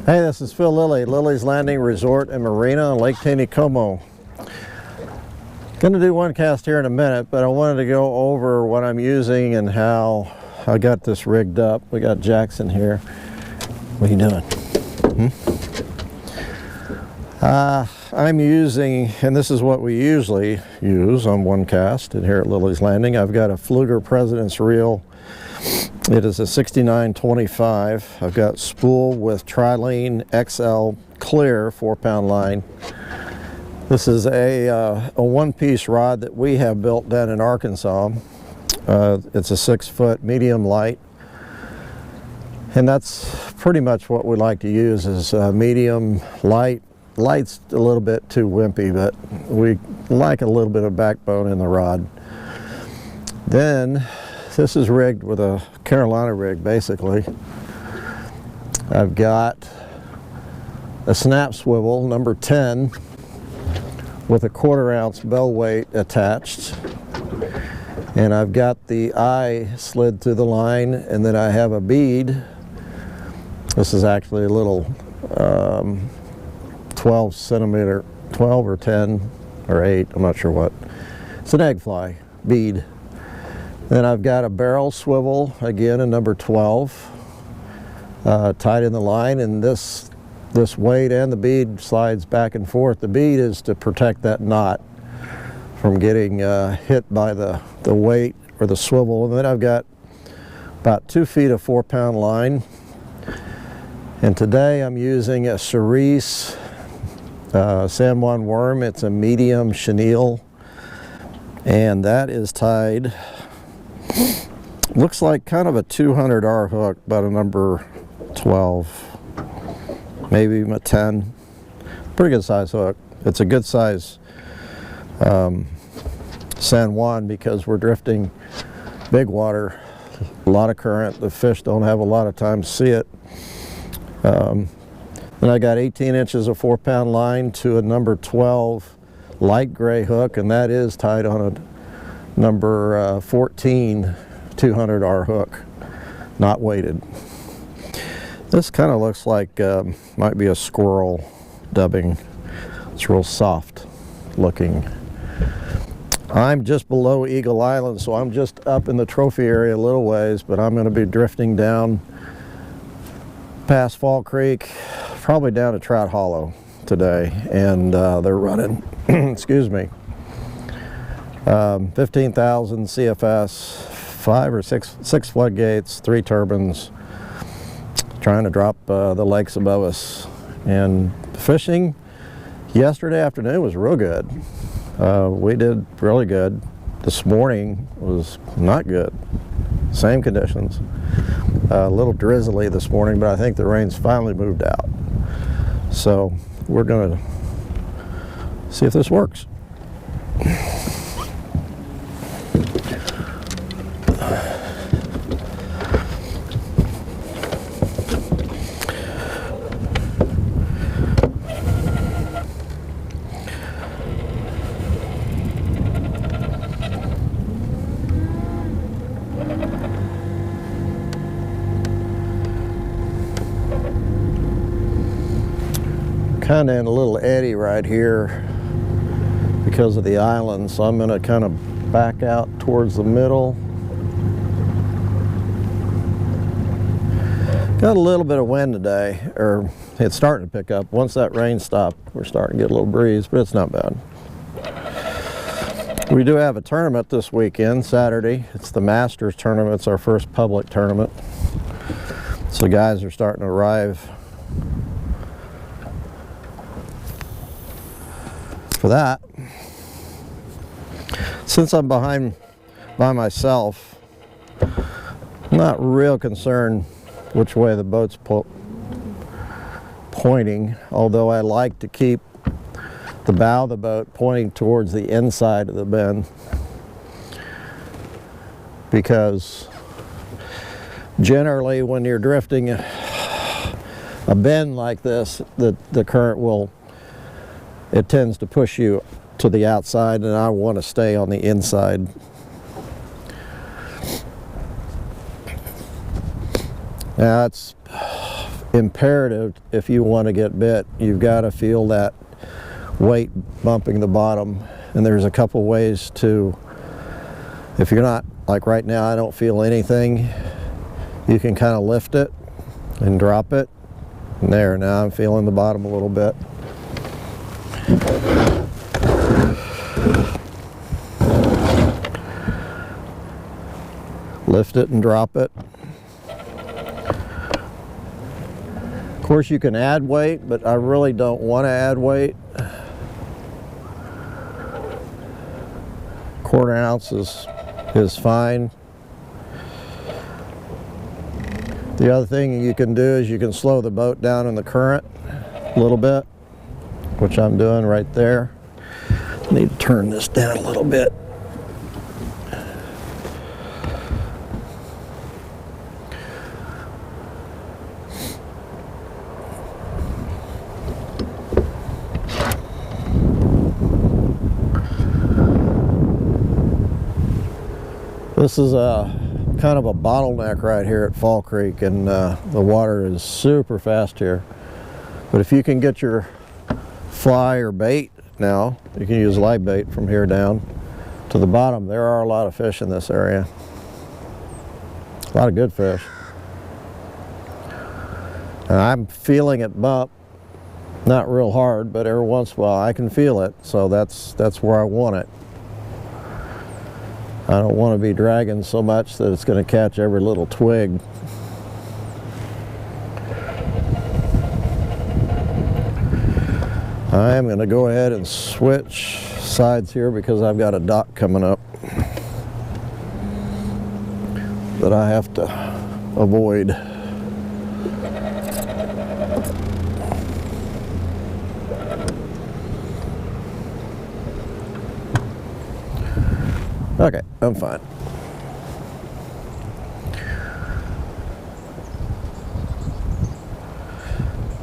Hey, this is Phil Lilley, Lilley's Landing Resort and Marina on Lake Taneycomo. Going to do one cast here in a minute, but I wanted to go over what I'm using and how I got this rigged up. We got Jackson here. What are you doing? I'm using, and this is what we usually use on one cast and here at Lilley's Landing. I've got a Pflueger President's Reel. It is a 6925. I've got spool with Trilene XL clear 4-pound line. This is a one-piece rod that we have built down in Arkansas. It's a 6-foot medium light, and that's pretty much what we like to use is medium light. Light's a little bit too wimpy, but we like a little bit of backbone in the rod. Then this is rigged with a Carolina rig, basically. I've got a snap swivel, number 10, with a 1/4 ounce bell weight attached. And I've got the eye slid through the line, and then I have a bead. This is actually a little 12 centimeter, 12 or 10 or 8, I'm not sure what. It's an egg fly bead. Then I've got a barrel swivel, again a number 12, tied in the line, and this weight and the bead slides back and forth. The bead is to protect that knot from getting hit by the weight or the swivel. And then I've got about 2 feet of 4-pound line. And today I'm using a Cerise Juan Worm. It's a medium chenille, and that is tied, looks like kind of a 200R hook, about a number 12, maybe even a 10. Pretty good size hook. It's a good size San Juan because we're drifting big water, a lot of current. The fish don't have a lot of time to see it. Then I got 18 inches of 4-pound line to a number 12 light gray hook, and that is tied on a number 14 200R hook, not weighted. This kind of looks like might be a squirrel dubbing. It's real soft looking. I'm just below Eagle Island, so I'm just up in the trophy area a little ways, but I'm going to be drifting down past Fall Creek, probably down to Trout Hollow today, and they're running, excuse me, 15,000 CFS, 5 or 6 floodgates, 3 turbines, trying to drop the lakes above us. And fishing yesterday afternoon was real good. We did really good. This morning was not good. Same conditions. A little drizzly this morning, but I think the rain's finally moved out. So we're going to see if this works. Kind of in a little eddy right here because of the island, so I'm going to kind of back out towards the middle. Got a little bit of wind today, or it's starting to pick up. Once that rain stopped, we're starting to get a little breeze, but it's not bad. We do have a tournament this weekend, Saturday. It's the Masters tournament. It's our first public tournament. So guys are starting to arrive for that. Since I'm by myself, I'm not real concerned which way the boat's pointing, although I like to keep the bow of the boat pointing towards the inside of the bend, because generally when you're drifting a bend like this, the current it tends to push you to the outside, and I want to stay on the inside. Now imperative if you want to get bit. You've got to feel that weight bumping the bottom, and there's a couple ways to, if you're not, like right now I don't feel anything, you can kind of lift it and drop it, and there, now I'm feeling the bottom a little bit. Lift it and drop it. Of course you can add weight, but I really don't want to add weight. 1/4 ounce is fine. The other thing you can do is you can slow the boat down in the current a little bit, which I'm doing right there. I need to turn this down a little bit. This is a kind of a bottleneck right here at Fall Creek, and the water is super fast here. But if you can get your fly or bait now, you can use live bait from here down to the bottom. There are a lot of fish in this area. A lot of good fish. And I'm feeling it bump, not real hard, but every once in a while I can feel it, so that's where I want it. I don't want to be dragging so much that it's going to catch every little twig. I am going to go ahead and switch sides here because I've got a dock coming up that I have to avoid. Okay, I'm fine.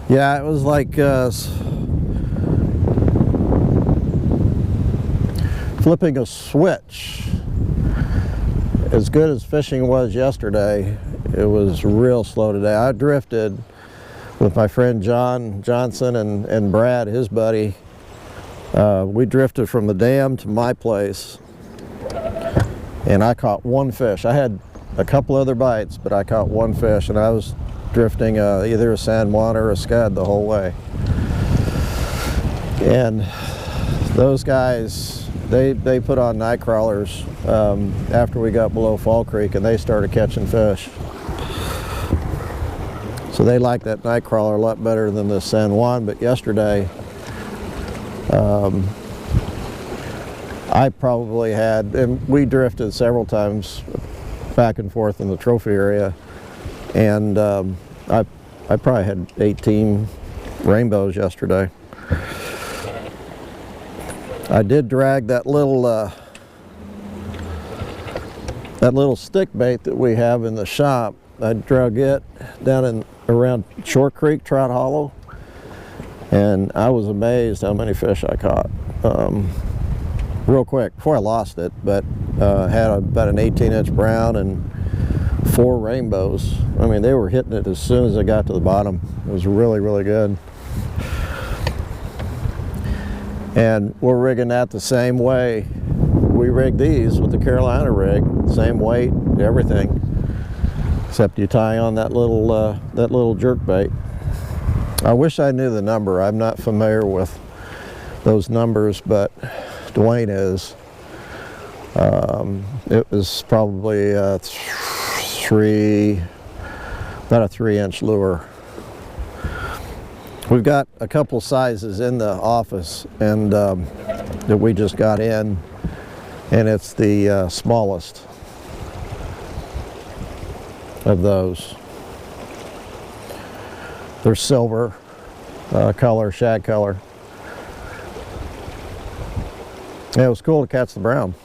Yeah, it was like flipping a switch. As good as fishing was yesterday, it was real slow today. I drifted with my friend John Johnson and Brad, his buddy. We drifted from the dam to my place, and I caught one fish. I had a couple other bites, but I caught one fish, and I was drifting either a San Juan or a scud the whole way. And those guys, they put on night crawlers after we got below Fall Creek, and they started catching fish. So they like that night crawler a lot better than the San Juan. But yesterday, I probably had, and we drifted several times back and forth in the trophy area, and I probably had 18 rainbows yesterday. I did drag that little stick bait that we have in the shop. I drug it down in around Short Creek, Trout Hollow, and I was amazed how many fish I caught. Real quick before I lost it, but had about an 18-inch brown and 4 rainbows. I mean, they were hitting it as soon as I got to the bottom. It was really, really good. And we're rigging that the same way we rig these with the Carolina rig, same weight, everything, except you tie on that little jerk bait. I wish I knew the number. I'm not familiar with those numbers, but Dwayne is. It was probably about a 3-inch lure. We've got a couple sizes in the office, and that we just got in, and it's the smallest of those. They're silver color, shag color. Yeah, it was cool to catch the brown.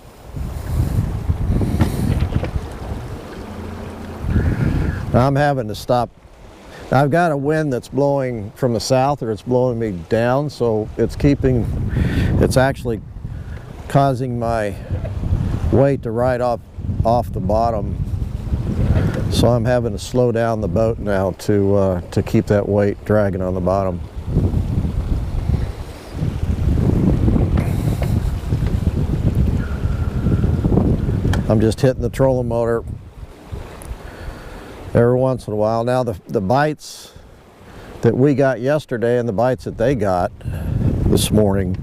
Now I'm having to stop. I've got a wind that's blowing from the south, or it's blowing me down, so it's actually causing my weight to ride off the bottom. So I'm having to slow down the boat now to keep that weight dragging on the bottom. I'm just hitting the trolling motor every once in a while. Now the bites that we got yesterday and the bites that they got this morning,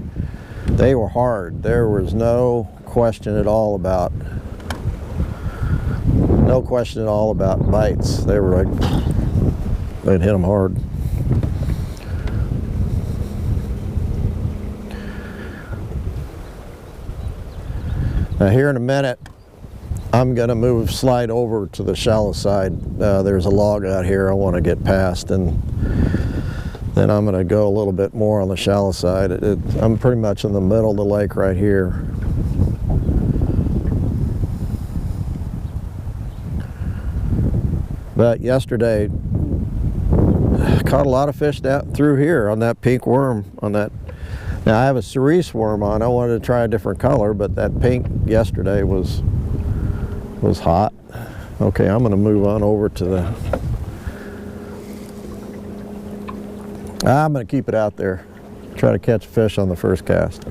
they were hard. There was no question at all about bites. They were like, they'd hit them hard. Now here in a minute, I'm going to slide over to the shallow side. There's a log out here I want to get past, and then I'm going to go a little bit more on the shallow side. I'm pretty much in the middle of the lake right here. But yesterday, caught a lot of fish down through here on that pink worm. Now I have a cerise worm on. I wanted to try a different color, but that pink yesterday was hot. Okay, I'm going to move on over to the... I'm going to keep it out there. Try to catch fish on the first cast.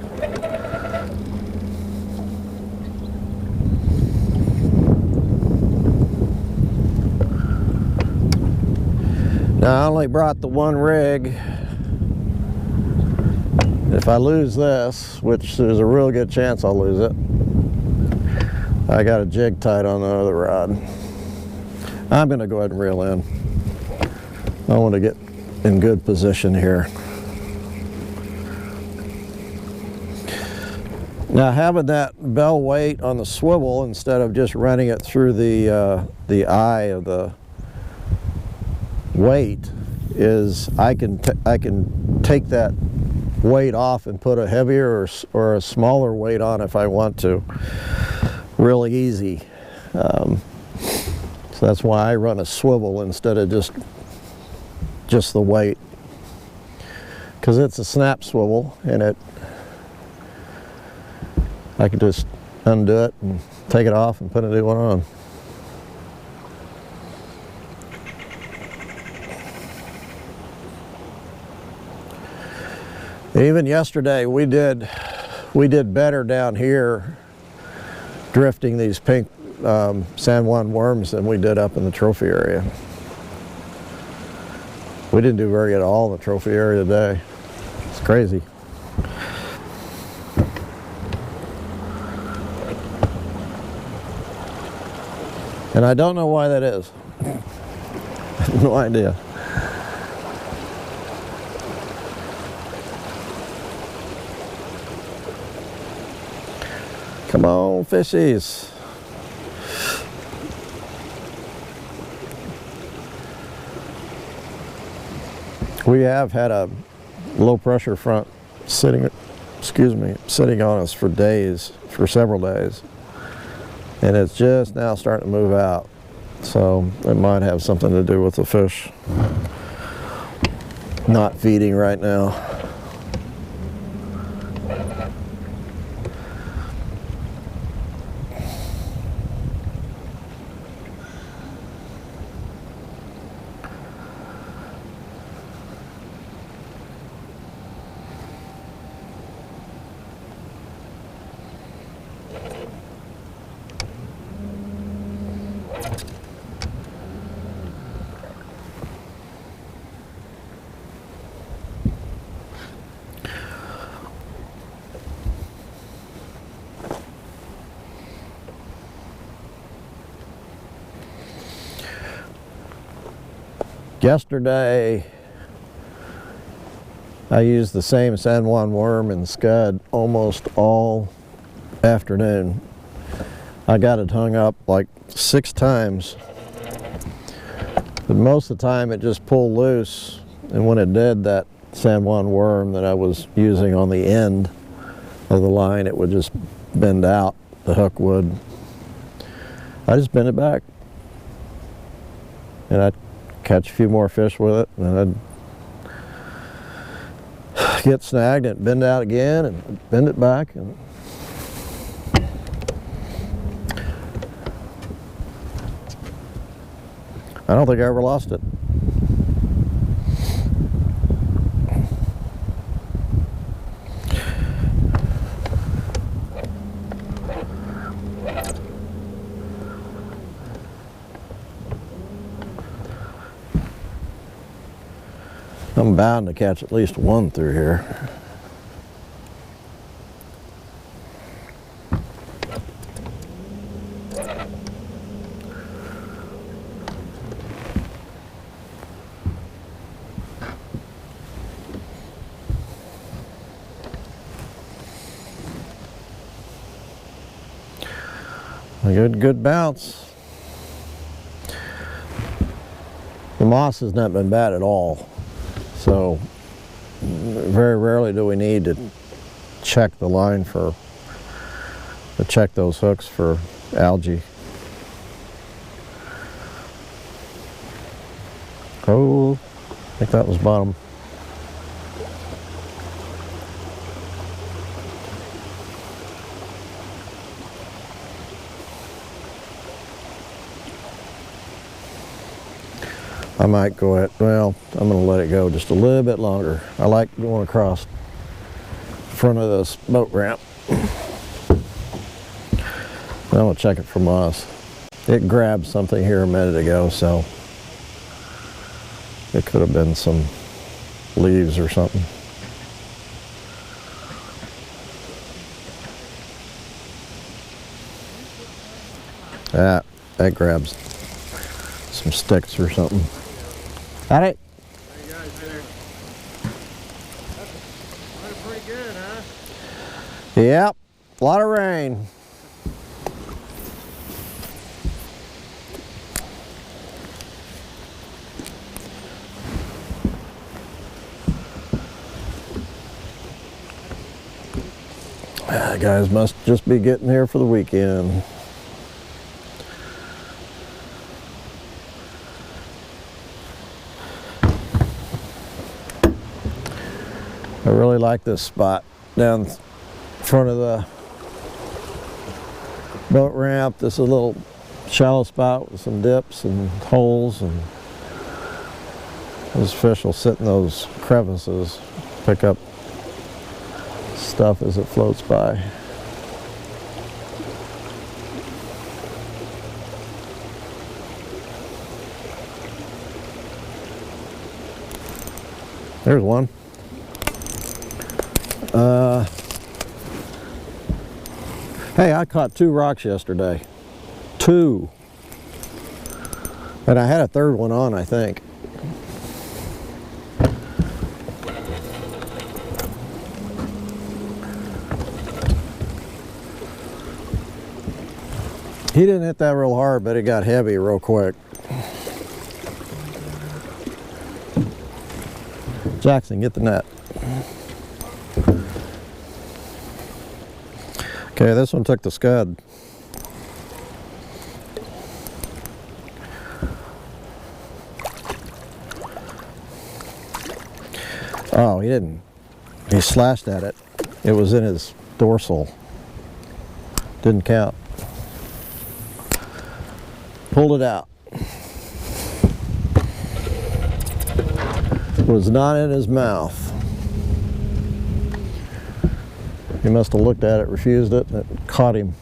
Now I only brought the one rig. If I lose this, which there's a real good chance I'll lose it, I got a jig tied on the other rod. I'm going to go ahead and reel in. I want to get in good position here. Now having that bell weight on the swivel instead of just running it through the eye of the weight is I can take that weight off and put a heavier or a smaller weight on if I want to. Really easy. So that's why I run a swivel instead of just the weight, because it's a snap swivel and I can just undo it and take it off and put a new one on. Even yesterday we did better down here drifting these pink San Juan worms than we did up in the trophy area. We didn't do very good at all in the trophy area today. It's crazy. And I don't know why that is. I have no idea. Come on, fishies. We have had a low pressure front sitting on us for several days. And it's just now starting to move out. So it might have something to do with the fish not feeding right now. Yesterday, I used the same San Juan worm and scud almost all afternoon. I got it hung up like 6 times, but most of the time it just pulled loose, and when it did, that San Juan worm that I was using on the end of the line, it would just bend out, the hook would. I just bent it back, and I'd catch a few more fish with it, and I'd get snagged and bend out again and bend it back. And I don't think I ever lost it. I'm bound to catch at least one through here. A good bounce. The moss has not been bad at all. So very rarely do we need to check the line to check those hooks for algae. Oh, I think that was bottom. I might go ahead, well, I'm going to let it go just a little bit longer. I like going across the front of this boat ramp. I'm going to check it for moss. It grabbed something here a minute ago, so it could have been some leaves or something. That grabs some sticks or something. Got it? How you guys doing? That's pretty good, huh? Yep, a lot of rain. Guys must just be getting here for the weekend. I really like this spot down front of the boat ramp. This is a little shallow spot with some dips and holes, and those fish will sit in those crevices, pick up stuff as it floats by. There's one. Hey, I caught 2 rocks yesterday. 2. And I had a third one on, I think. He didn't hit that real hard, but it got heavy real quick. Jackson, get the net. Okay, this one took the scud. Oh, he didn't. He slashed at it. It was in his dorsal. Didn't count. Pulled it out. It was not in his mouth. He must have looked at it, refused it, and it caught him.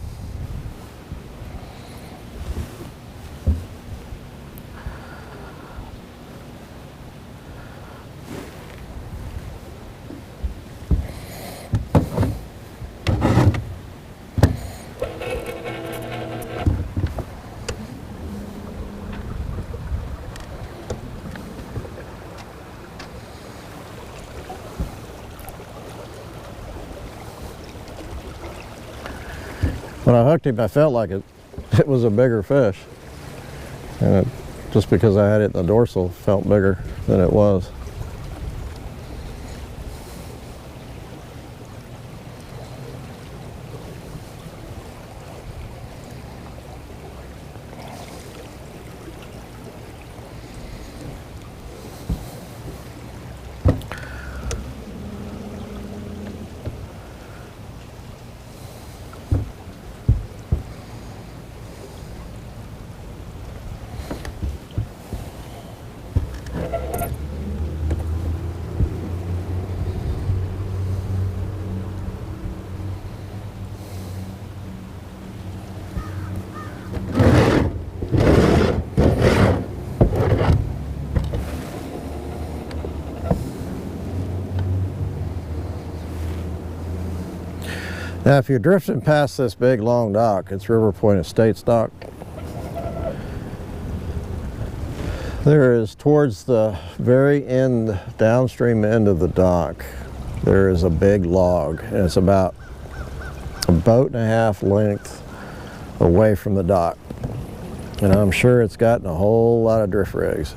When I hooked him, I felt like it was a bigger fish. And just because I had it in the dorsal, it felt bigger than it was. Now, if you're drifting past this big long dock, it's River Point Estates dock. There is, towards the very end, downstream end of the dock, there is a big log, and it's about a boat and a half length away from the dock. And I'm sure it's gotten a whole lot of drift rigs.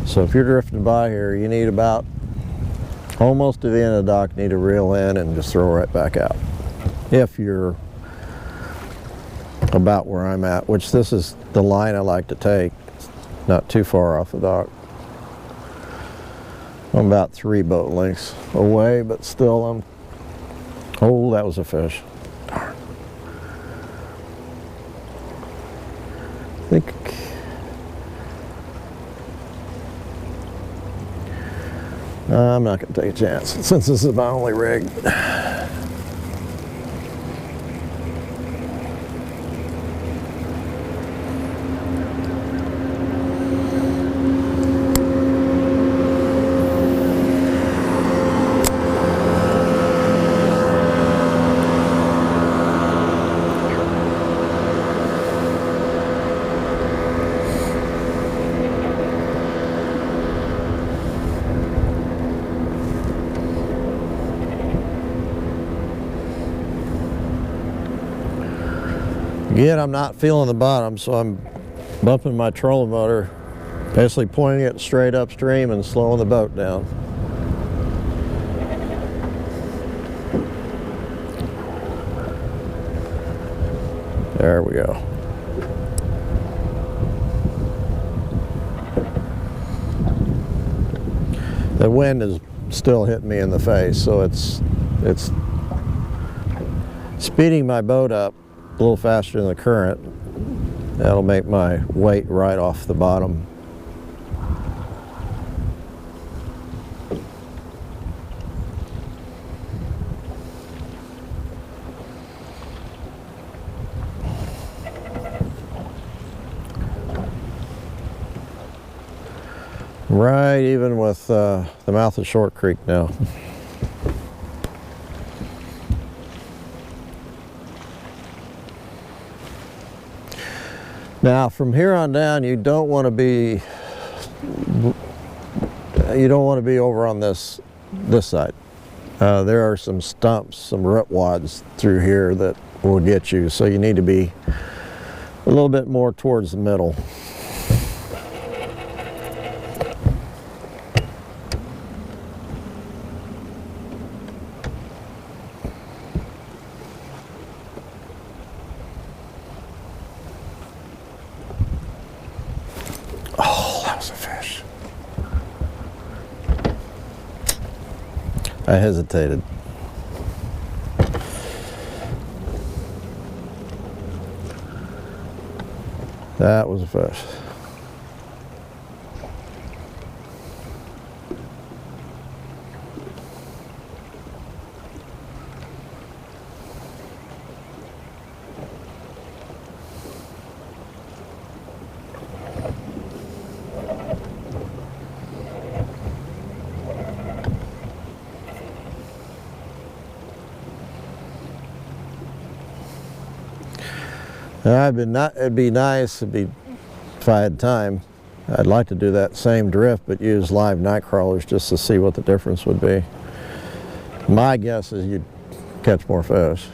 So if you're drifting by here, you need about almost to the end of the dock, you need to reel in and just throw right back out. If you're about where I'm at, which this is the line I like to take, not too far off the dock. I'm about 3 boat lengths away, but still I'm, oh, that was a fish. Darn. I think, I'm not going to take a chance since this is my only rig. Again, I'm not feeling the bottom, so I'm bumping my trolling motor, basically pointing it straight upstream and slowing the boat down. There we go. The wind is still hitting me in the face, so it's speeding my boat up a little faster than the current. That'll make my weight right off the bottom. Right even with the mouth of Short Creek now. Now, from here on down, you don't want to be over on this side. There are some stumps, some root wads through here that will get you, so you need to be a little bit more towards the middle. I hesitated. That was a fish. It'd be nice if I had time. I'd like to do that same drift but use live night crawlers just to see what the difference would be. My guess is you'd catch more fish.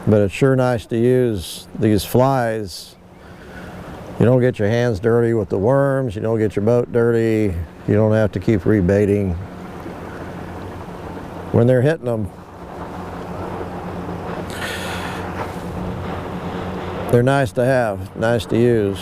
But it's sure nice to use these flies. You don't get your hands dirty with the worms, you don't get your boat dirty, you don't have to keep rebaiting. When they're hitting them, they're nice to have, nice to use.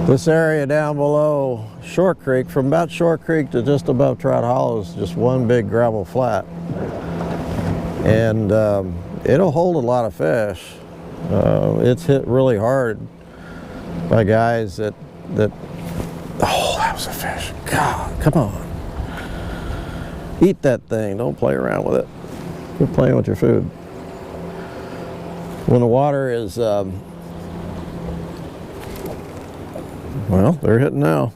This area down below Short Creek, from about Short Creek to just above Trout Hollow, is just one big gravel flat. And it'll hold a lot of fish. It's hit really hard by guys that, oh, that was a fish. God, come on. Eat that thing, don't play around with it. Quit playing with your food. When the water is, well, they're hitting now.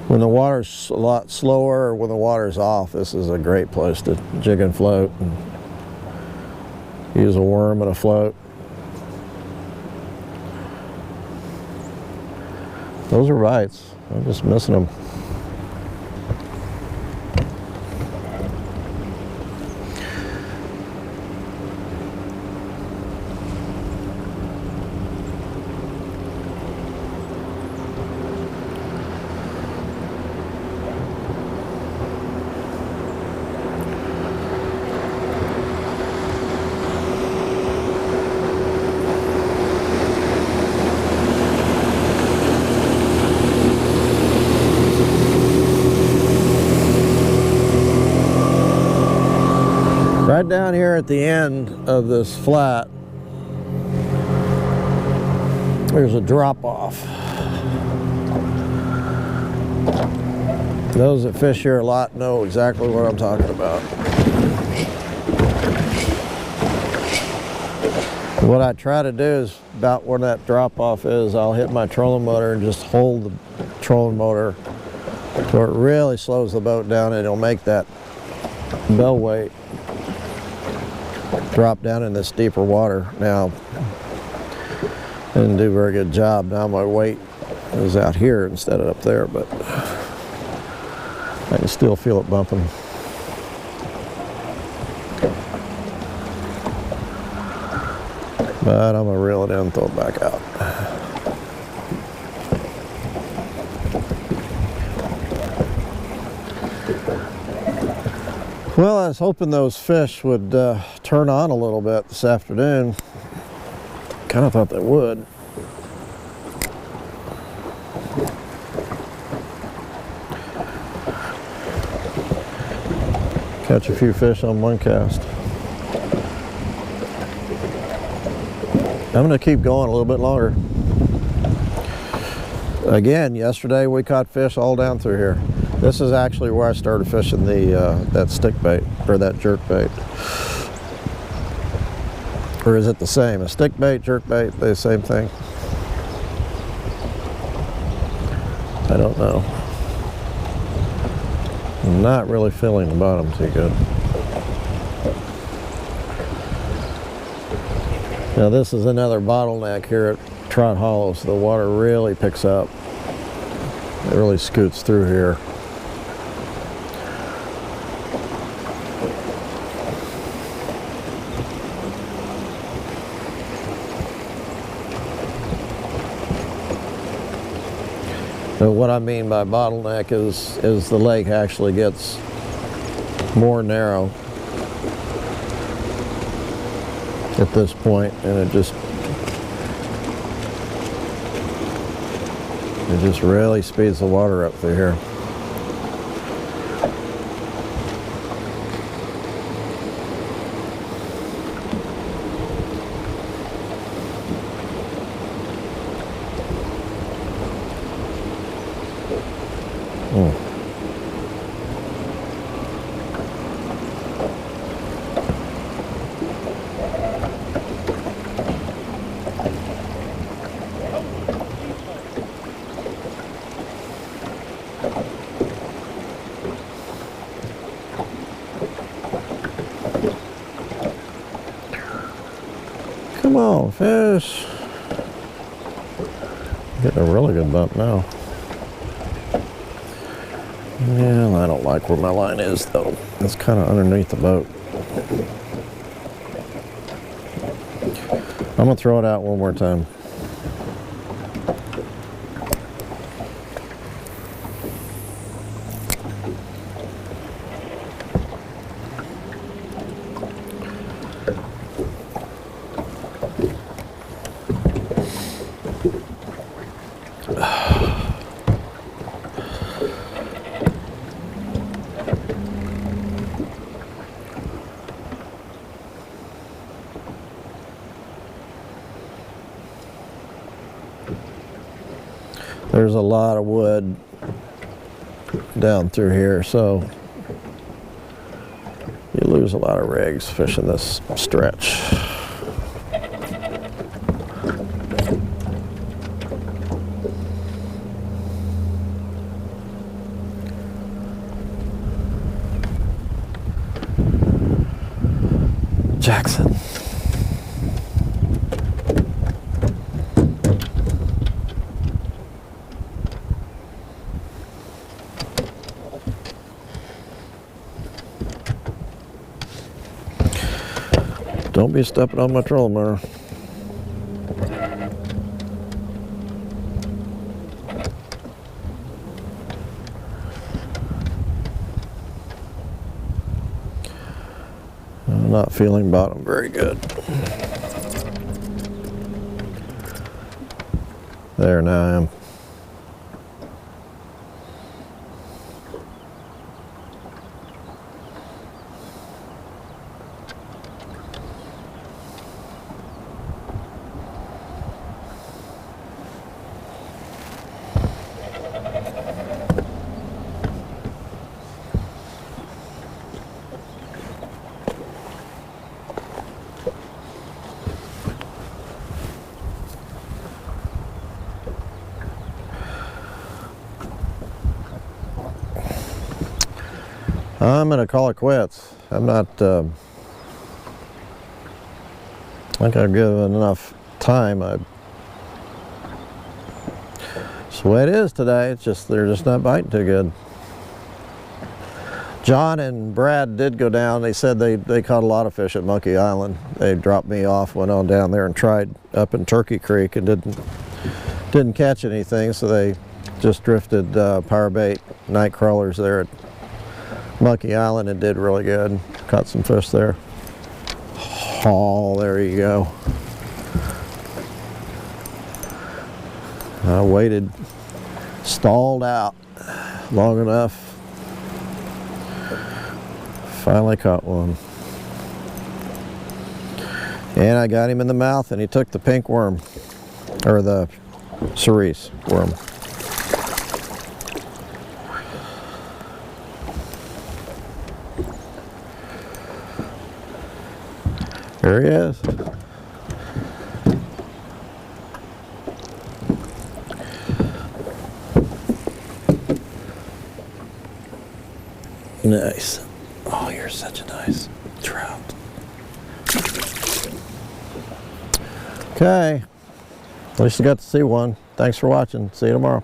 When the water's a lot slower, or when the water's off, this is a great place to jig and float and use a worm and a float. Those are bites. I'm just missing them. Right down here at the end of this flat, there's a drop off. Those that fish here a lot know exactly what I'm talking about. What I try to do is, about where that drop off is, I'll hit my trolling motor and just hold the trolling motor so it really slows the boat down, and it'll make that bell weight drop down in this deeper water. Now, I didn't do a very good job. Now my weight is out here instead of up there, but I can still feel it bumping. But I'm gonna reel it in and throw it back out. Well, I was hoping those fish would turn on a little bit this afternoon. Kind of thought they would. Catch a few fish on one cast. I'm going to keep going a little bit longer. Again, yesterday we caught fish all down through here. This is actually where I started fishing that stick bait, or that jerk bait. Or is it the same? A stick bait, jerk bait, the same thing? I don't know. I'm not really feeling the bottom too good. Now this is another bottleneck here at Trot Hollow, so the water really picks up. It really scoots through here. But what I mean by bottleneck is the lake actually gets more narrow at this point, and it just really speeds the water up through here. Come on, fish. Getting a really good bump now. Yeah, I don't like where my line is though. It's kind of underneath the boat. I'm gonna throw it out one more time. there's a lot of wood down through here, so you lose a lot of rigs fishing this stretch. Jackson. Don't be stepping on my trolling motor. I'm not feeling bottom very good. There, now I am. I'm going to call it quits. I'm not, I think I've given enough time. It's the way it is today. It's just, they're just not biting too good. John and Brad did go down. They said they caught a lot of fish at Monkey Island. They dropped me off, went on down there and tried up in Turkey Creek and didn't catch anything, so they just drifted power bait night crawlers there at Monkey Island and did really good. Caught some fish there. Oh, there you go. I waited, stalled out long enough. Finally caught one. And I got him in the mouth and he took the pink worm, or the cerise worm. There he is. Nice. Oh, you're such a nice trout. Okay. At least you got to see one. Thanks for watching. See you tomorrow.